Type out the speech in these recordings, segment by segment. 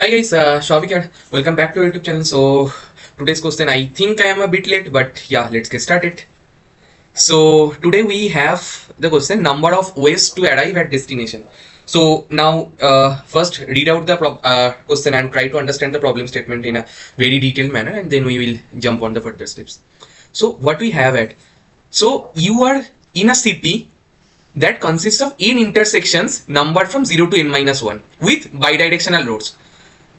Hi guys, Shouvik here. Welcome back to our YouTube channel. So today's question, I think I am a bit late, but yeah, let's get started. So today we have the question number of ways to arrive at destination. So now first read out the question and try to understand the problem statement in a very detailed manner, and then we will jump on the further steps. So what we have at, so you are in a city that consists of n intersections numbered from 0 to n minus 1 with bidirectional roads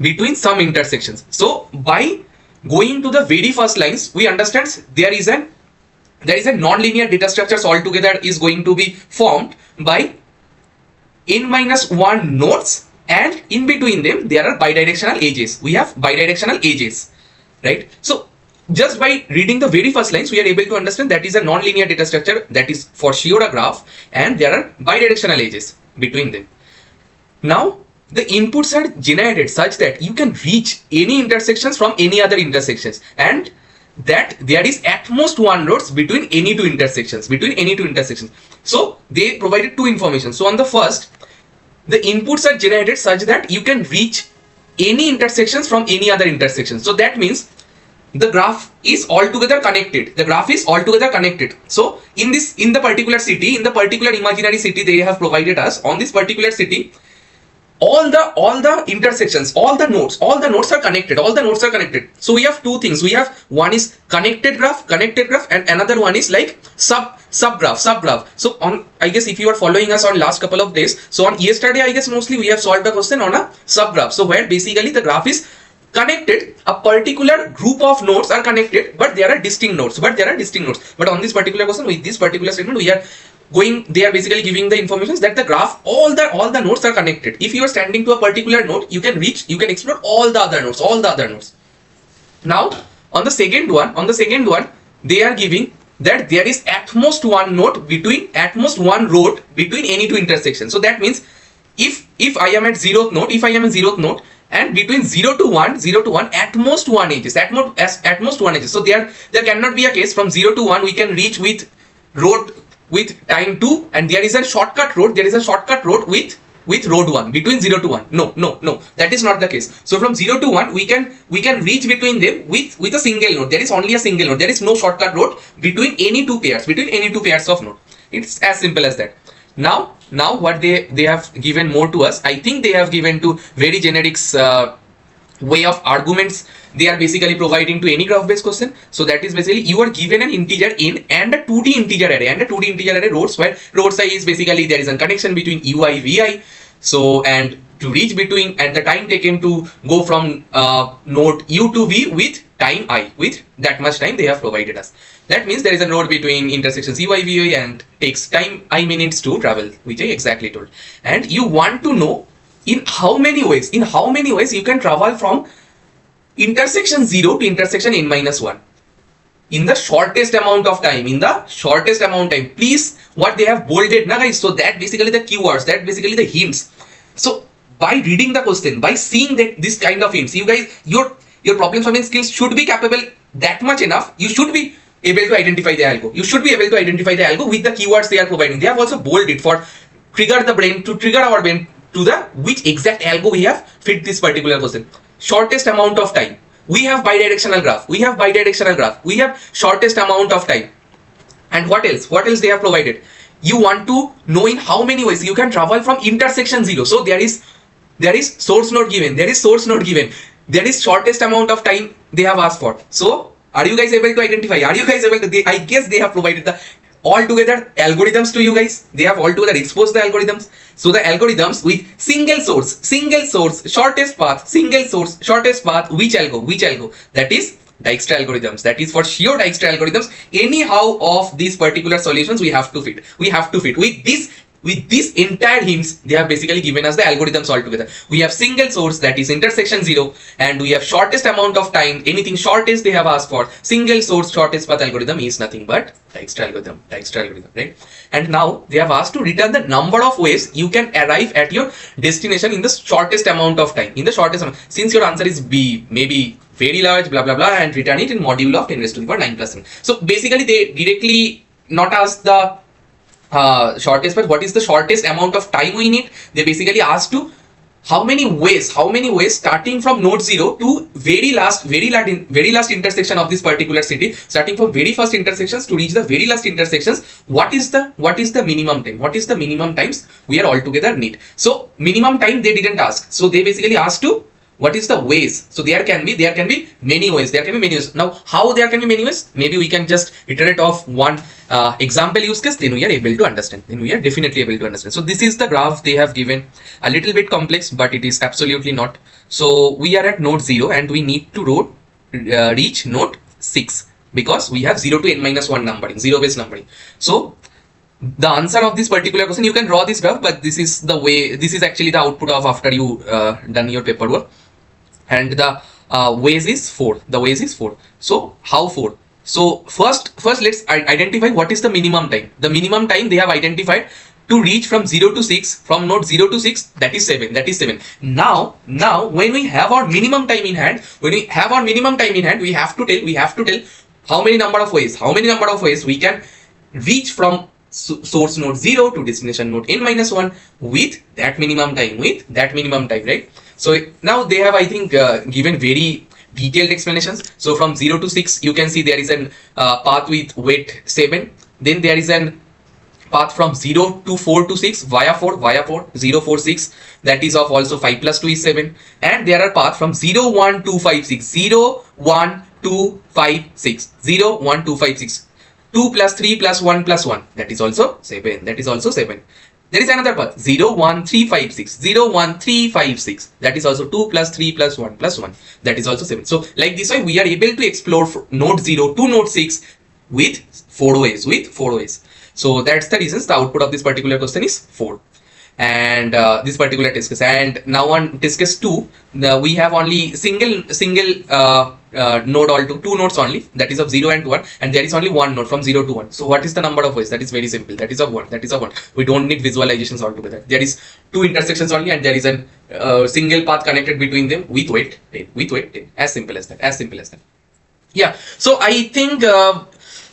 between some intersections. So by going to the very first lines, we understand there is a non-linear data structures altogether is going to be formed by n minus 1 nodes, and in between them there are bidirectional edges. We have bidirectional edges, right? So just by reading the very first lines, we are able to understand that is a non-linear data structure, that is for sure a graph, and there are bidirectional edges between them. Now the inputs are generated such that you can reach any intersections from any other intersections, and that there is at most one roads between any two intersections. So they provided two information. So on the first, the inputs are generated such that you can reach any intersections from any other intersection. So that means the graph is altogether connected. So in the particular city, in the particular imaginary city they have provided us, on this particular city, all the intersections, all the nodes are connected. So we have two things. We have one is connected graph, and another one is like sub graph. So on, I guess if you are following us on last couple of days, so on yesterday I guess mostly we have solved the question on a sub graph. So where basically the graph is connected, a particular group of nodes are connected, but there are distinct nodes. But on this particular question, with this particular statement, they are basically giving the information that the graph, all the nodes are connected. If you are standing to a particular node, you can explore all the other nodes. Now on the second one, they are giving that there is at most one road between any two intersections. So that means if I am at zeroth node, and between 0 to 1 at most one edges. So there cannot be a case from 0 to 1 we can reach with road with time 2, and there is a shortcut road with road 1 between 0 to 1. No, that is not the case. So from 0 to 1 we can reach between them with a single node. There is only a single node. There is no shortcut road between any two pairs of node. It's as simple as that. Now what they have given more to us, I think they have given to very generic way of arguments they are basically providing to any graph based question. So that is basically you are given an integer in and a 2D integer array roads, where road size is basically there is a connection between ui vi. So and to reach between, and the time taken to go from node u to v with time I, with that much time they have provided us. That means there is a node between intersections ui vi and takes time I minutes to travel, which I exactly told. And you want to know in how many ways you can travel from intersection 0 to intersection n minus 1 in the shortest amount of time. Please, what they have bolded na guys, so that basically the keywords, that basically the hints. So by reading the question, by seeing that this kind of hints, you guys, your problem solving skills should be capable that much enough. You should be able to identify the algo. With the keywords they are providing. They have also bolded for trigger our brain to the which exact algo we have fit this particular question. Shortest amount of time. We have bidirectional graph. We have shortest amount of time. And what else they have provided? You want to know in how many ways you can travel from intersection 0. So there is source node given. There is shortest amount of time they have asked for. So are you guys able to identify? I guess they have provided the altogether algorithms to you guys. They have altogether exposed the algorithms. So the algorithms with single source, shortest path, which algo? That is Dijkstra algorithms. That is for sure Dijkstra algorithms. Anyhow of these particular solutions we have to fit. With this entire hints, they have basically given us the algorithms altogether. We have single source, that is intersection 0, and we have shortest amount of time. Anything shortest they have asked for. Single source shortest path algorithm is nothing but Dijkstra algorithm, right? And now they have asked to return the number of ways you can arrive at your destination in the shortest amount of time. Since your answer is B, maybe very large, blah blah blah, and return it in module of 10 raised to the power 9 plus 7. So basically they directly not ask the shortest, but what is the shortest amount of time we need. They basically ask to how many ways starting from node 0 to very last intersection of this particular city, starting from very first intersections to reach the very last intersections, what is the minimum time, what is the minimum times we are altogether need. So minimum time they didn't ask, so they basically asked to what is the ways. So there can be many ways, now how there can be many ways, maybe we can just iterate of one example use case, then we are able to understand, definitely able to understand. So this is the graph they have given, a little bit complex, but it is absolutely not. So we are at node 0 and we need to reach node 6 because we have 0 to n-1 numbering, zero based numbering. So the answer of this particular question, you can draw this graph, but this is the way, this is actually the output of after you done your paperwork. And the ways is 4. The ways is 4. So how 4? So first let's identify what is the minimum time. The minimum time they have identified to reach from 0 to 6, from node 0 to 6, that is 7. Now when we have our minimum time in hand, we have to tell how many number of ways we can reach from source node 0 to destination node n-1 with that minimum time, right? So now they have, I think, given very detailed explanations. So from 0 to 6, you can see there is an path with weight 7. Then there is an path from 0 to 4 to 6 via 4, 0, 4, 6. That is of also 5 plus 2 is 7. And there are path from 0, 1, 2, 5, 6. 0, 1, 2, 5, 6. 0, 1, 2, 5, 6. 2 plus 3 plus 1 plus 1. That is also 7. There is another path 0, 1, 3, 5, 6. 0, 1, 3, 5, 6. That is also 2 plus 3 plus 1 plus 1. That is also 7. So like this way we are able to explore node 0 to node 6 with 4 ways. So that's the reasons the output of this particular question is 4. And this particular test case. And now on test case 2, we have only single node, all two nodes only, that is of 0 and 1, and there is only one node from 0 to 1. So what is the number of ways? That is very simple. That is of 1. We don't need visualizations altogether. There is 2 intersections only, and there is a single path connected between them with weight 10. As simple as that. Yeah. So I think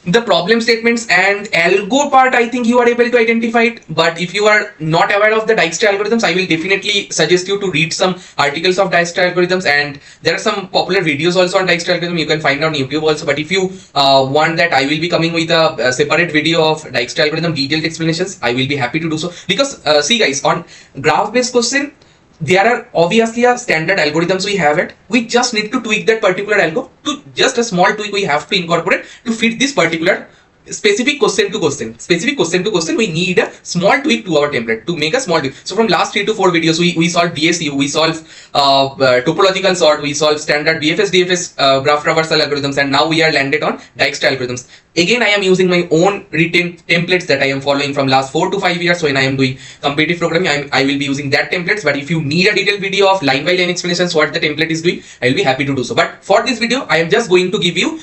the problem statements and algo part, I think you are able to identify it. But if you are not aware of the Dijkstra algorithms, I will definitely suggest you to read some articles of Dijkstra algorithms, and there are some popular videos also on Dijkstra algorithm. You can find on YouTube also. But if you want that, I will be coming with a separate video of Dijkstra algorithm detailed explanations. I will be happy to do so, because see guys, on graph based question, there are obviously a standard algorithms we have it. We just need to tweak that particular algo to just a small tweak we have to incorporate to fit this particular specific question to question. We need a small tweak to our template to make a small tweak. So from last 3 to 4 videos, we solve DSU, we solve topological sort, we solve standard BFS DFS graph traversal algorithms, and now we are landed on Dijkstra algorithms. Again, I am using my own written templates that I am following from last 4 to 5 years. So when I am doing competitive programming, I will be using that templates. But if you need a detailed video of line by line explanations what the template is doing, I will be happy to do so. But for this video, I am just going to give you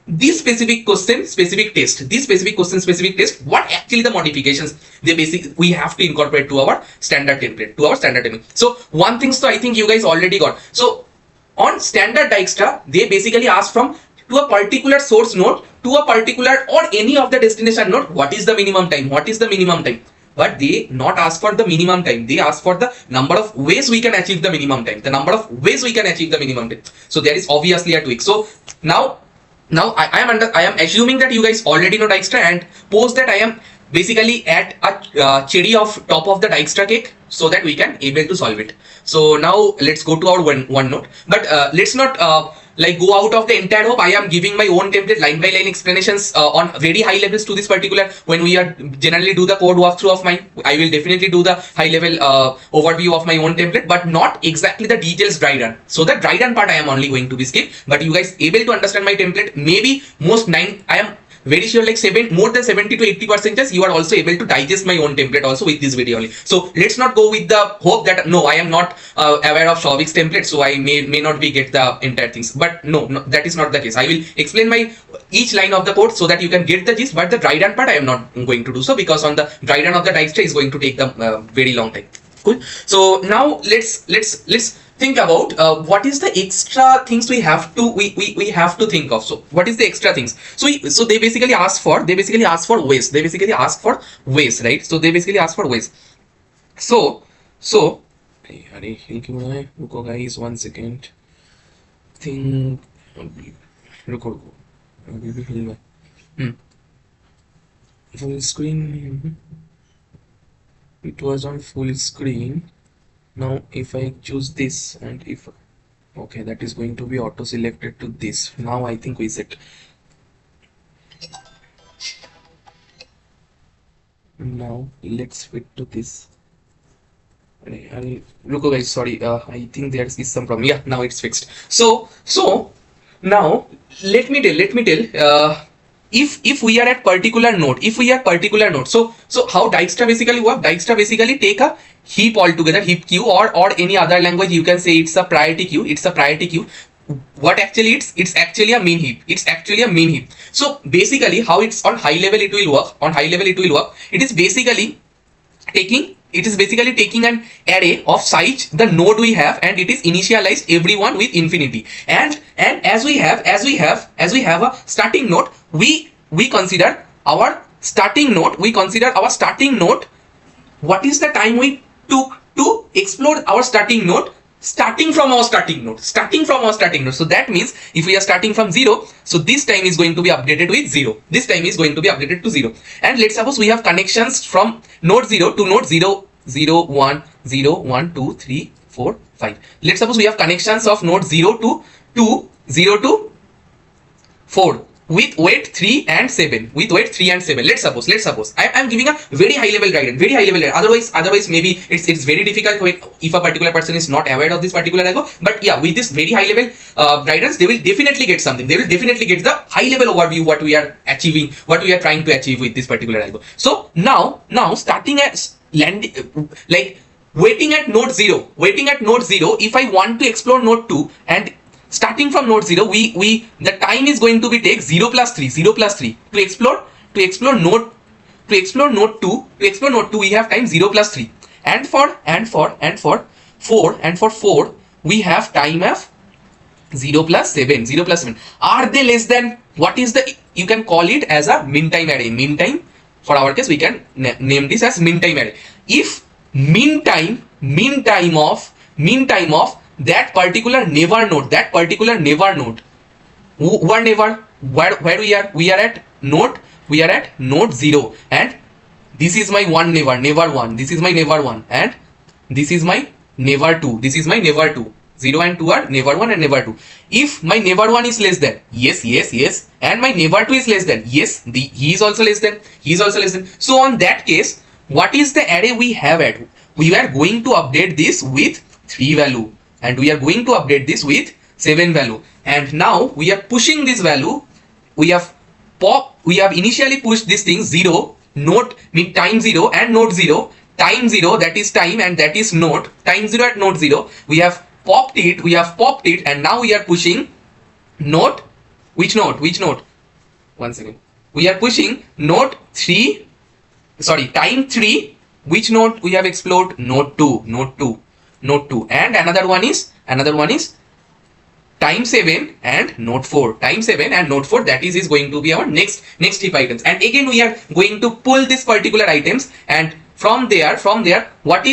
this specific question, specific test, what actually the modifications we have to incorporate to our standard template, So one thing, so I think you guys already got. So on standard Dijkstra, they basically ask from to a particular source node to a particular or any of the destination node, what is the minimum time? But they not ask for the minimum time. They ask for the number of ways we can achieve the minimum time. So there is obviously a tweak. So now I am assuming that you guys already know Dijkstra, and post that I am basically at a cherry of top of the Dijkstra cake so that we can able to solve it. So now let's go to our one node. But let's not like go out of the entire hope. I am giving my own template line by line explanations on very high levels to this particular. When we are generally do the code walkthrough of mine, I will definitely do the high level overview of my own template, but not exactly the details dry run. So the dry run part I am only going to be skip, but you guys able to understand my template. Maybe I am very sure like more than 70 to 80% you are also able to digest my own template also with this video only. So let's not go with the hope that no, I am not aware of Shouvik's template, so I may not be get the entire things. But no, that is not the case. I will explain my each line of the code so that you can get the gist, but the dry run part I am not going to do so, because on the dry run of the Dijkstra is going to take the very long time. Cool. So now let's think about what is the extra things we have to think of. So what is the extra things? So they basically ask for ways. Right? So they basically ask for ways. So अरे हिल क्यों रहा है? रुको guys, 1 second. Think रुको रुको, अभी भी हिल रहा है. Full screen. It was on full screen. Now if I choose this, and if okay, that is going to be auto selected to this. Now I think we set. Now let's fit to this. Look guys, sorry, I think there is some problem. Yeah, now it's fixed. So now let me tell, if we are at particular node, so how Dijkstra basically work? Dijkstra basically take a heap altogether, heap queue, or any other language you can say it's a priority queue. What actually it's actually a main heap. So basically how it's on high level it will work. It is basically taking an array of size the node we have, and it is initialized everyone with infinity, and as we have a starting node, we consider our starting node, what is the time we took to explore our starting node, starting from our starting node. So that means if we are starting from 0, so this time is going to be updated with 0, this time is going to be updated to 0. And let's suppose we have connections from node 0 to node 0, 0, 1, 0, 1, 2, 3, 4, 5. Let's suppose we have connections of node 0 to 2, 0 to 4 with weight 3 and 7. Let's suppose I am giving a very high level guidance. Otherwise maybe it's very difficult if a particular person is not aware of this particular algo. But yeah, with this very high level guidance, they will definitely get something. They will definitely get the high level overview what we are achieving, what we are trying to achieve with this particular algo. So now starting at waiting at node 0, if I want to explore node 2, and starting from node 0, we the time is going to be take 0 plus 3 to explore node 2. We have time 0 plus 3, and for 4 we have time of 0 plus 7. Are they less than? What is the, you can call it as a min time array. For our case we can name this as min time array. If min time of that particular neighbor node, where we are at node 0, and this is my neighbor 1, this is my neighbor 1, and this is my neighbor 2, 0 and 2 are neighbor 1 and neighbor 2. If my neighbor 1 is less than, yes, and my neighbor 2 is less than, yes, he is also less than. So on that case, what is the array we have at? We are going to update this with 3 value, and we are going to update this with 7 value. And now we are pushing this value. We have initially pushed this thing 0, node mean time 0, and node 0, time 0, that is time, and that is node, time 0 at node 0. We have popped it, and now we are pushing node, which node? 1 second. We are pushing node 3, time 3. Which node we have explored? Node 2, and another one is time 7 and node 4. That is going to be our next heap items. And again we are going to pull this particular items, and from there what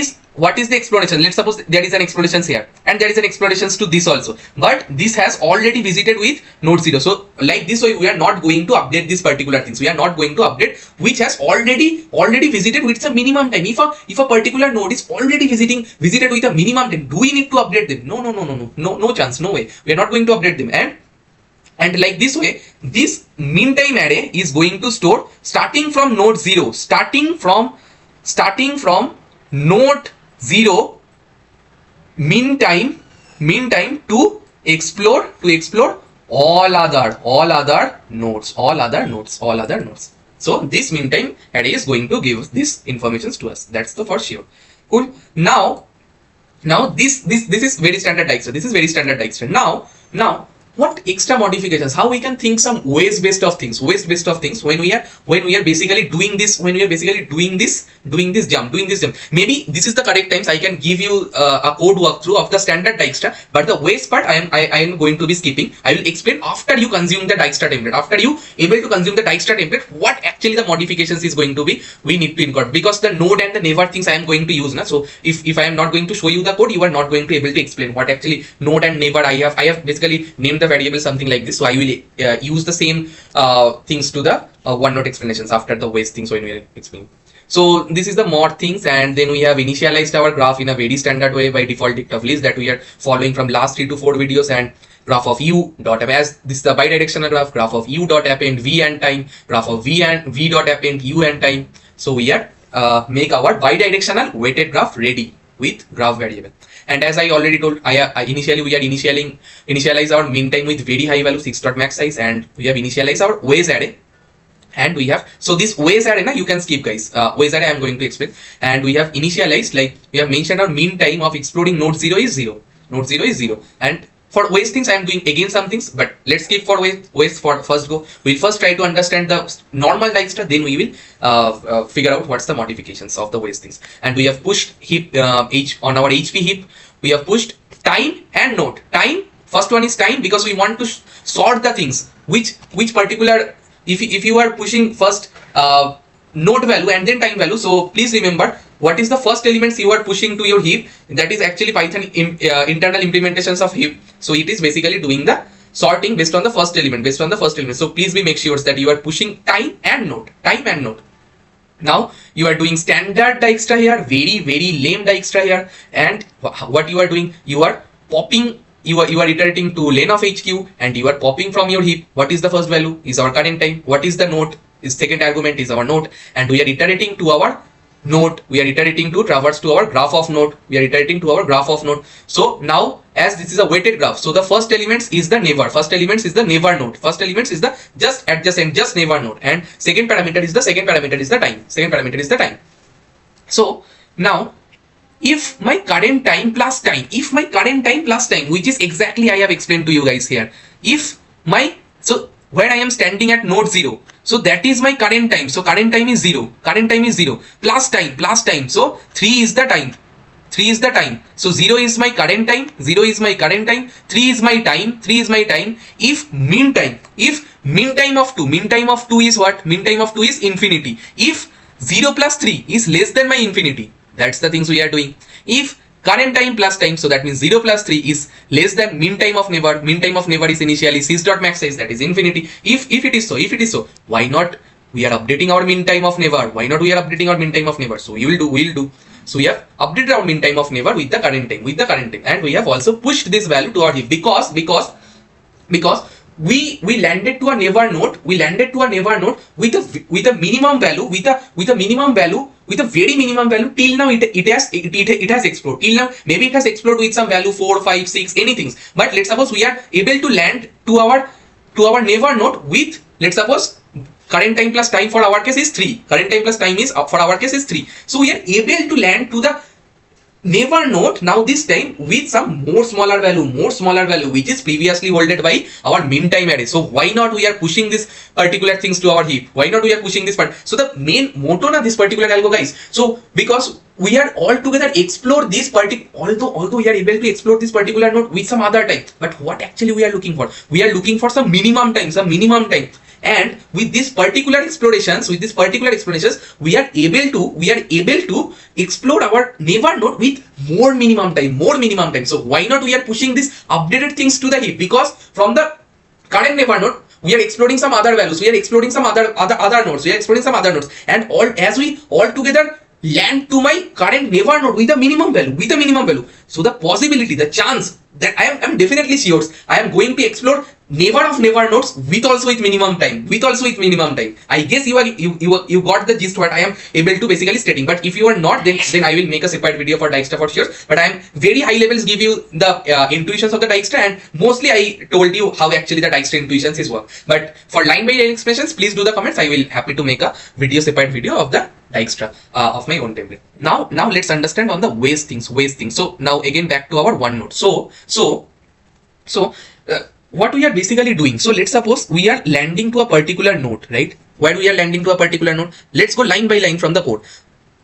is the exploration? Let's suppose there is an exploration here, and there is an exploration to this also, but this has already visited with node 0. So like this way we are not going to update this particular things. We are not going to update which has already visited with some minimum time. If a particular node is already visited with a minimum time, do we need to update them? No chance, no way. We are not going to update them. And like this way, this min time array is going to store starting from node 0, starting from node 0, min time to explore all other nodes. So this min time array is going to give this information to us. That's the for sure. Cool. Now this is very standard Dijkstra. Now what extra modifications, how we can think some ways based of things when we are basically doing this, doing this jump. Maybe this is the correct times I can give you a code walkthrough of the standard Dijkstra, but the ways part I am going to be skipping. I will explain after you consume the Dijkstra template, after you able to consume the Dijkstra template, what actually the modifications is going to be we need to incorporate, because the node and the never things I am going to use now. So if I am not going to show you the code, you are not going to able to explain what actually node and never I have basically named the variable something like this. So I will use the same things to the one note explanations after the ways things when we are explaining. So this is the mod things, and then we have initialized our graph in a very standard way by default dictative list that we are following from last 3 to 4 videos, and graph of u dot as this is the bidirectional graph of u dot append v and time, graph of v dot append u and time. So we are make our bidirectional weighted graph ready with graph variable. And as I already told, initially we are initialize our mean time with very high value 6 dot max size, and we have initialized our ways array. And we have, so this ways array na you can skip guys, ways array I am going to explain. And we have initialized, like we have mentioned our mean time of exploding node 0 is 0, and for ways things I am doing again some things, but let's skip for ways for first go. We'll first try to understand the normal Dijkstra, then we will figure out what's the modifications of the ways things. And we have pushed heap on our HP heap, we have pushed time and node. Time, first one is time because we want to sort the things which particular, if you are pushing first node value and then time value, so please remember what is the first elements you are pushing to your heap. That is actually Python internal implementations of heap. So it is basically doing the sorting based on the first element, So please make sure that you are pushing time and node. Now you are doing standard Dijkstra here, very lame Dijkstra here, and what you are doing, you are popping, you are iterating to len of HQ, and you are popping from your heap. What is the first value is our current time, what is the node is second argument is our node, and we are iterating to our node, we are iterating to traverse to our graph of node, So now as this is a weighted graph, so the first elements is the never, node, first elements is the just adjacent, just never node, and second parameter is the time. So now if my current time plus time, which is exactly I have explained to you guys here, so where I am standing at node 0, so that is my current time, so current time is 0, plus time, so 3 is the time, so 0 is my current time, 3 is my time, if mean time of 2 is what, is infinity, if 0 plus 3 is less than my infinity, that's the things we are doing. If current time plus time, so that means 0 plus 3 is less than mean time of never, is initially 6 dot max size, that is infinity. If it is so, why not we are updating our mean time of never, so we'll do. So we have updated our mean time of never with the current time, and we have also pushed this value to our heap because we landed to a never node, with a minimum value, with a very minimum value. Till now it has explored. Till now maybe it has explored with some value 4, 5, 6, anything. But let's suppose we are able to land to our never node with, let's suppose, current time plus time for our case is 3. So we are able to land to the never node now this time with some more smaller value, which is previously holded by our mean time array. So why not we are pushing this particular things to our heap? So the main motto of this particular algo, guys, so because we are all together explore this although we are able to explore this particular node with some other time, but what actually we are looking for? We are looking for some minimum time. And with this particular explorations, we are able to explore our never node with more minimum time. So why not we are pushing this updated things to the heap? Because from the current never node we are exploring some other values, we are exploring some other nodes, and as we all together land to my current never node with a minimum value. So the possibility, the chance that I am definitely sure I am going to explore never of never nodes with minimum time. I guess you got the gist what I am able to basically stating. But if you are not, then I will make a separate video for Dijkstra for sure. But I am very high levels give you the intuitions of the Dijkstra, and mostly I told you how actually the Dijkstra intuitions is work. But for line by line expressions, please do the comments. I will happy to make a separate video of the Dijkstra of my own template. Now let's understand on the ways things. So now again back to our one node. So what we are basically doing. So let's suppose we are landing to a particular node, right? Where we are landing to a particular node, let's go line by line from the code.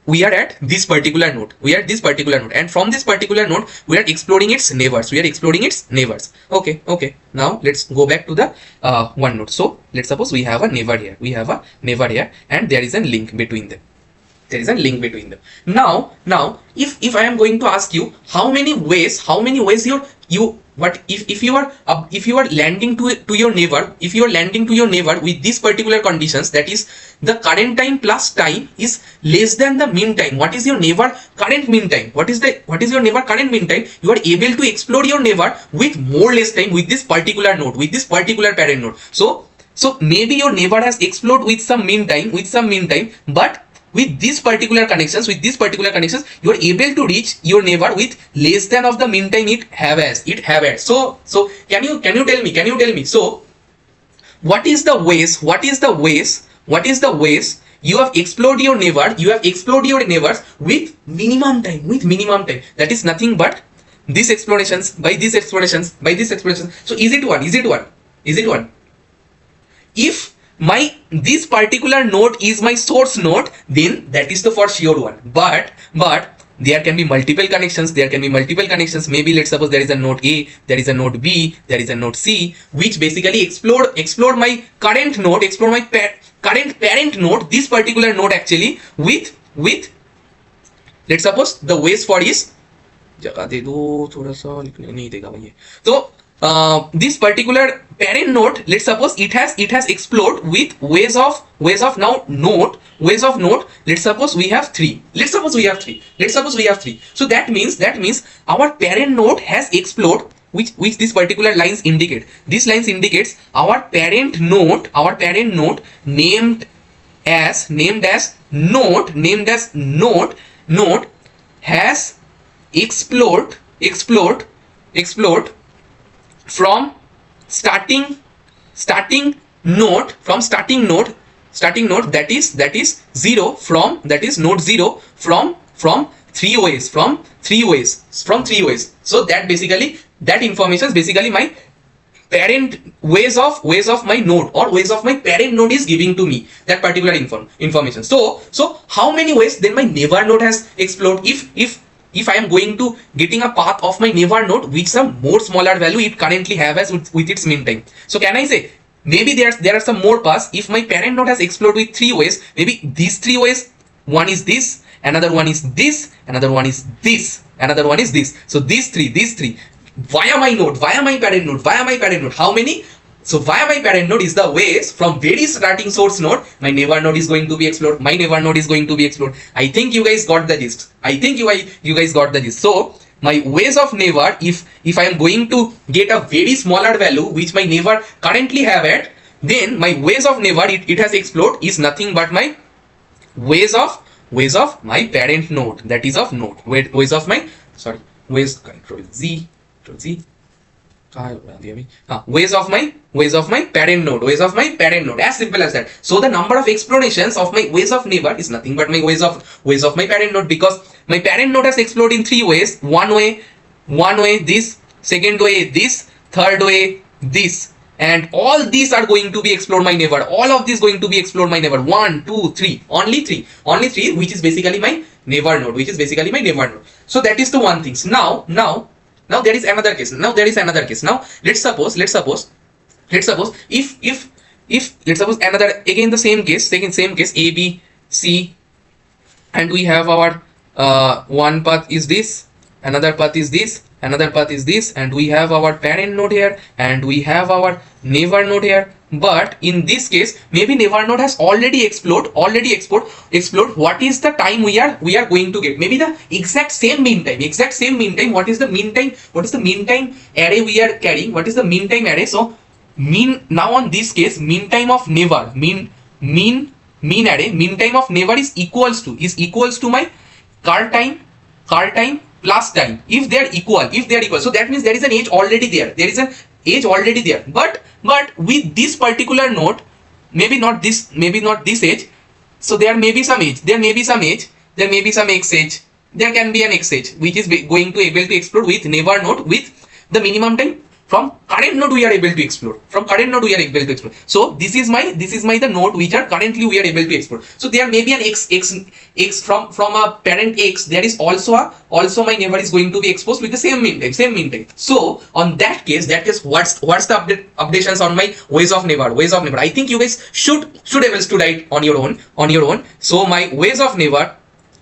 We are at this particular node, and from this particular node we are exploring its neighbors, okay. Now let's go back to the one node. So let's suppose we have a neighbor here, and there is a link between them. Now if I am going to ask you how many ways you what if you are landing to your neighbor, with these particular conditions, that is the current time plus time is less than the mean time. What is your neighbor current mean time? What is your neighbor current mean time? You are able to explore your neighbor with more less time with this particular node, with this particular parent node. So maybe your neighbor has explored with some mean time, but with these particular connections, you are able to reach your neighbor with less than of the mean time it have had. So can you tell me? So what is the ways you have explored your neighbor? Neighbors with minimum time. That is nothing but these explanations. So is it one? If this particular node is my source node, then that is the for sure one. But there can be multiple connections. Maybe let's suppose there is a node A, there is a node B, there is a node C, which basically explore my current node, current parent node, this particular node actually with let's suppose the ways for is so this particular parent node, let's suppose it has explored with ways of node. Let's suppose we have three. So that means our parent node has explored, which these particular lines indicate. This lines indicates our parent node named as node has explored from starting node that is zero, from that is node 0 from three ways. So that basically that information is basically my parent ways of my node, or ways of my parent node is giving to me that particular information. So how many ways then my neighbor node has explored? If I am going to getting a path of my neighbor node with some more smaller value it currently have as with its mean time. So can I say maybe there are some more paths? If my parent node has explored with three ways, maybe these three ways, one is this, another one is this, another one is this, another one is this. So these three via my parent node. How many? So via my parent node is the ways from very starting source node my neighbor node is going to be explored. I think you guys got the gist. So my ways of neighbor, if I am going to get a very smaller value which my neighbor currently have at, then my ways of neighbor it has explored is nothing but my ways of my parent node, that is of node. Ways of my control Z ways of my parent node, as simple as that. So the number of explanations of my ways of neighbor is nothing but my ways of my parent node, because my parent node has explored in three ways. One way this, second way this, third way this, and all these are going to be explored my neighbor. All of these going to be explored my neighbor. 1 2 3, only three, which is basically my neighbor node, So that is the one thing. Now there is another case. Now let's suppose if let's suppose another, again the same case A B C, and we have our one path is this, another path is this, another path is this, and we have our parent node here, and we have our neighbor node here. But in this case maybe neighbor node has already explored what is the time we are going to get, maybe the exact same mean time. What is the mean time array we are carrying? What is the mean time array? So now on this case mean time of neighbor, mean array, mean time of neighbor is equals to my car time plus time. If they are equal, so that means there is an age already there. But with this particular node, maybe not this age, so there may be some age, there may be some x age, there can be an x age which is going to able to explode with neighbor node with the minimum time from current node we are able to explore. From current node we are able to explore. So this is my the node which are currently we are able to explore. So there may be an x from a parent x. There is also my neighbor is going to be exposed with the same mean time. So on that case what's the updations on my ways of neighbor? I think you guys should able to write on your own. So my ways of neighbor.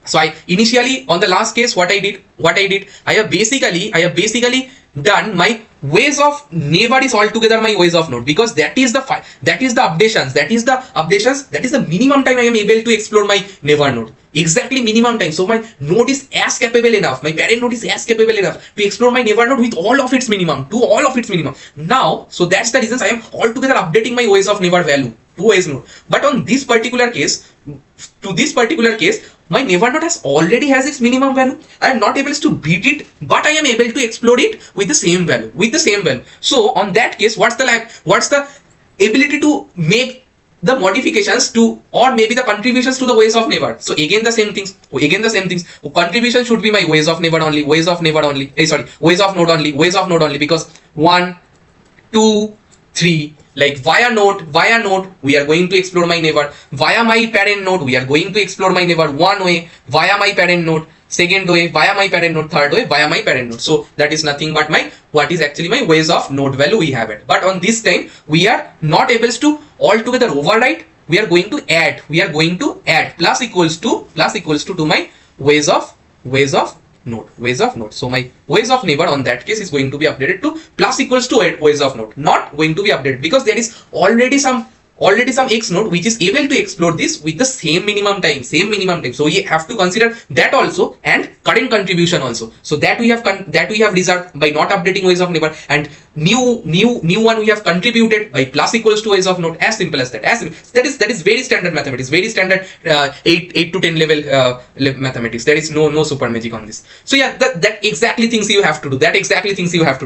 So I initially on the last case what I did I have basically done my ways of neighbor is altogether my ways of node, because that is the updations that is the minimum time I am able to explore my neighbor node, exactly minimum time. So my node is as capable enough, my parent node is as capable enough to explore my neighbor node with all of its minimum, now. So that's the reasons I am altogether updating my ways of neighbor value to ways node. But on this particular case, my neighbor node already has its minimum value. I am not able to beat it, but I am able to explore it with the same value. So on that case, what's the ability to make the modifications to, or maybe the contributions to the ways of neighbor? So again the same things. Contribution should be my ways of neighbor only, ways of node only, because 1, 2, 3, like via node we are going to explore my neighbor, via my parent node we are going to explore my neighbor one way, via my parent node second way, via my parent node third way, via my parent node. So that is nothing but what is actually my ways of node value we have it. But on this time we are not able to altogether override, we are going to add plus equals to my ways of node. So my ways of neighbor on that case is going to be updated to plus equals to ways of node, not going to be updated because there is already some x node which is able to explore this with the same minimum time. So we have to consider that also, and current contribution also. So that we have reserved by not updating ways of neighbor, and new one we have contributed by plus equals to ways of node. As simple as that. That is very standard mathematics, very standard 8 to 10 level mathematics. There is no super magic on this. So yeah, that exactly things you have to do.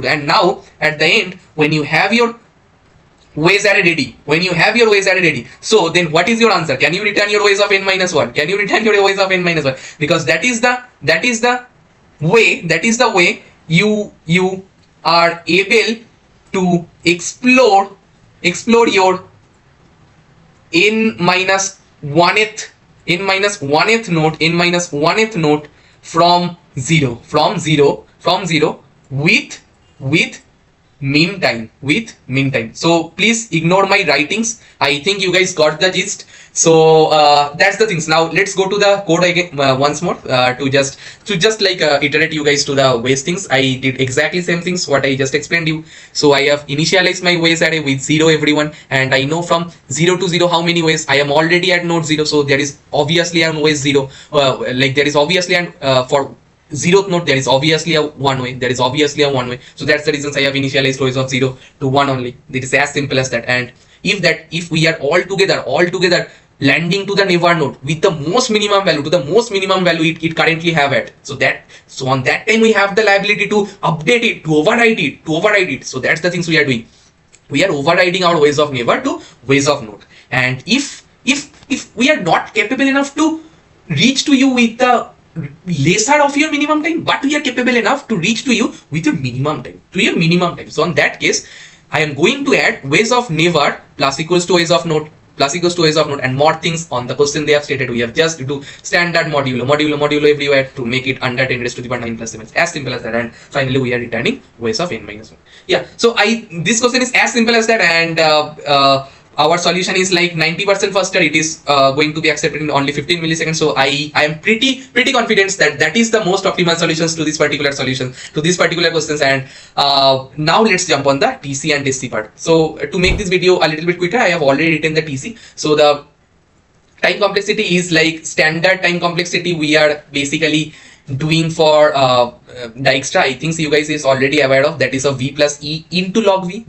And now at the end, when you have your ways array ready, so then what is your answer? Can you return your ways of n minus 1? Because that is the way you are able to explore your n minus 1th node from zero with mean time. So please ignore my writings. I think you guys got the gist. So that's the things. Now let's go to the code again once more to just iterate you guys to the ways things. I did exactly same things what I just explained you. So I have initialized my ways array with 0 everyone, and I know from 0 to 0 how many ways. I am already at node 0, so there is obviously on ways 0. There is obviously for 0th node there is obviously a one way. So that's the reasons I have initialized ways of 0 to 1 only. It is as simple as that. And if we are all together landing to the neighbor node with the most minimum value it currently have at, so on that time we have the liability to update it, to override it. So that's the things we are doing. We are overriding our ways of neighbor to ways of node. And if we are not capable enough to reach to you with the lesser of your minimum time, but we are capable enough to reach to you with your minimum time, so on that case I am going to add ways of neighbor plus equals to ways of node, and more things on the question they have stated. We have just to do standard modulo everywhere to make it under 10 raised to the power 9 plus 7. As simple as that. And finally we are returning ways of n minus 1. Yeah, so this question is as simple as that, and our solution is like 90% faster. It is going to be accepted in only 15 milliseconds. So I am pretty confident that is the most optimal solutions to this particular questions. And now let's jump on the TC and SC part. So to make this video a little bit quicker, I have already written the TC. So the time complexity is like standard time complexity we are basically doing for Dijkstra. I think you guys is already aware of. That is a v plus e into log v,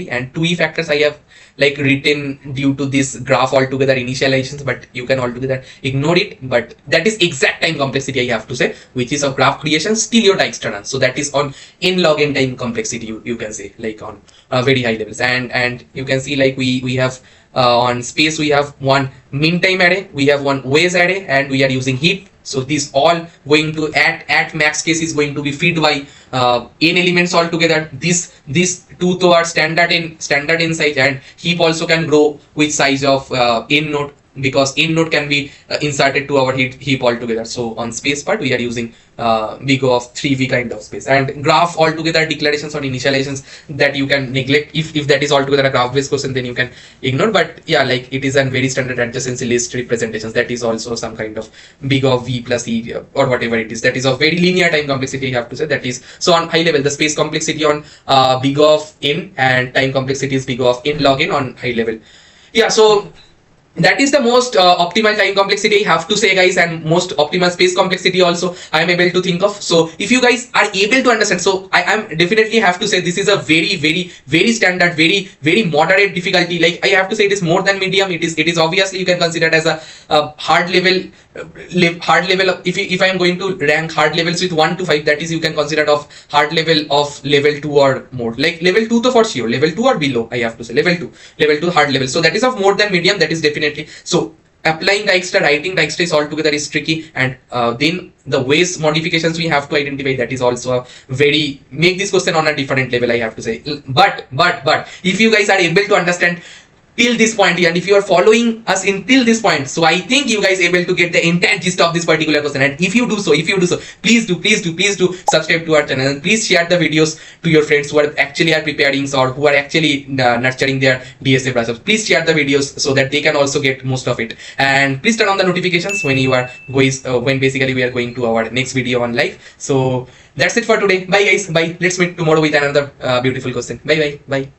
and 2e factors I have like written due to this graph altogether initializations, but you can altogether ignore it. But that is exact time complexity I have to say, which is a graph creation still your Dijkstra runs. So that is on n log n time complexity you can say, like on very high levels. And you can see like we have on space we have one min time array, we have one ways array, and we are using heap So this all going to at max case is going to be feed by n elements altogether. This two to are standard in size, and heap also can grow with size of n node, because in node can be inserted to our heap altogether. So on space part we are using big O of 3v kind of space, and graph altogether declarations or initializations that you can neglect. If that is altogether a graph based question, then you can ignore. But yeah, like it is a very standard adjacency list representations. That is also some kind of big O of v plus e or whatever it is. That is of very linear time complexity, you have to say. That is, so on high level the space complexity on big O of n, and time complexity is big O of n log n on high level. Yeah, so that is the most optimal time complexity, I have to say, guys, and most optimal space complexity also I am able to think of. So if you guys are able to understand, so I am definitely have to say this is a very standard, very moderate difficulty. Like I have to say it is more than medium. It is obviously you can consider it as a hard level. If I am going to rank hard levels with 1 to 5, that is you can consider it of hard level of level 2 or more. Like level 2 to for sure, level 2 or below, I have to say level 2 hard level. So that is of more than medium, that is definitely. So applying Dijkstra, writing Dijkstra is altogether is tricky, and then the ways modifications we have to identify, that is also a very make this question on a different level, I have to say. But if you guys are able to understand till this point, and if you are following us until this point, so I think you guys able to get the entire gist of this particular question. And if you do so, please do subscribe to our channel, and please share the videos to your friends who are actually preparing or who are actually nurturing their DSA process. Please share the videos so that they can also get most of it, and please turn on the notifications when you are going when basically we are going to our next video on live. So that's it for today. Bye guys, bye. Let's meet tomorrow with another beautiful question. Bye.